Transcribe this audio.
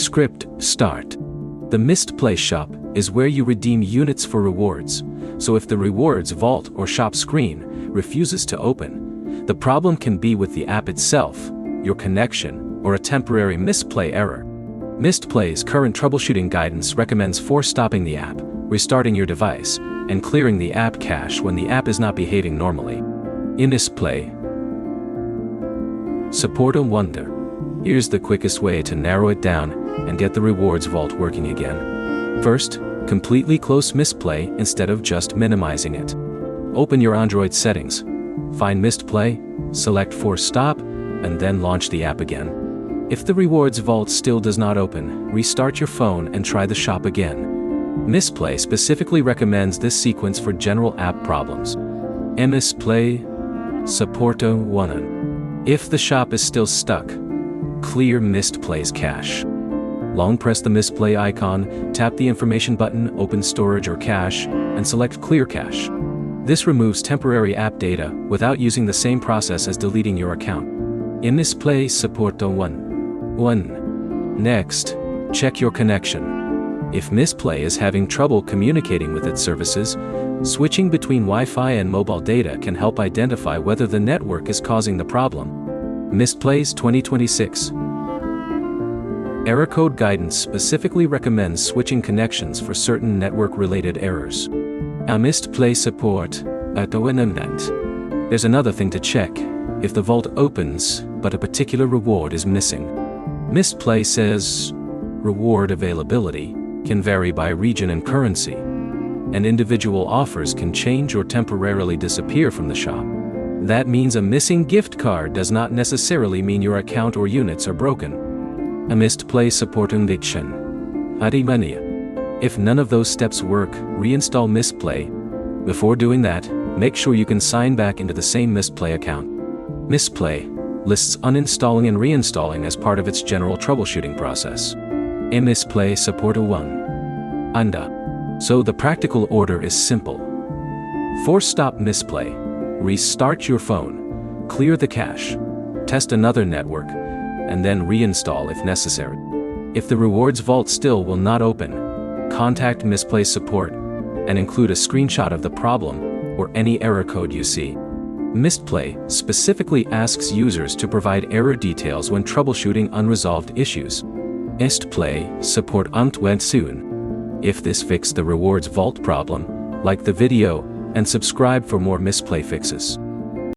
Script Start. The Mistplay shop is where you redeem units for rewards, so if the rewards vault or shop screen refuses to open, the problem can be with the app itself, your connection, or a temporary Mistplay error. Mistplay's current troubleshooting guidance recommends stopping the app, restarting your device, and clearing the app cache when the app is not behaving normally. In Mistplay Support a Wonder. Here's the quickest way to narrow it down and get the rewards vault working again. First, completely close Mistplay instead of just minimizing it. Open your Android settings, find Mistplay, select Force Stop, and then launch the app again. If the rewards vault still does not open, restart your phone and try the shop again. Mistplay specifically recommends this sequence for general app problems. Mistplay Support a Wonder. If the shop is still stuck, clear Mistplay's cache. Long press the Mistplay icon, tap the information button, open storage or cache, and select Clear Cache. This removes temporary app data without using the same process as deleting your account. In Mistplay Support a Wonder. Next, check your connection. If Mistplay is having trouble communicating with its services, switching between Wi-Fi and mobile data can help identify whether the network is causing the problem. Mistplay's 2026 Error Code Guidance specifically recommends switching connections for certain network-related errors. A Mistplay Support at the Winamnet. There's another thing to check. If the vault opens, but a particular reward is missing. Mistplay says reward availability can vary by region and currency, and individual offers can change or temporarily disappear from the shop. That means a missing gift card does not necessarily mean your account or units are broken. A Mistplay Support Indiction. If none of those steps work, reinstall Mistplay. Before doing that, make sure you can sign back into the same Mistplay account. Mistplay lists uninstalling and reinstalling as part of its general troubleshooting process. Mistplay Support a Wonder. So the practical order is simple. Force stop Mistplay, restart your phone, clear the cache, test another network, and then reinstall if necessary. If the rewards vault still will not open, contact Mistplay support and include a screenshot of the problem or any error code you see. Mistplay specifically asks users to provide error details when troubleshooting unresolved issues. Mistplay Support went soon. If this fixed the rewards vault problem, like the video and subscribe for more Mistplay fixes.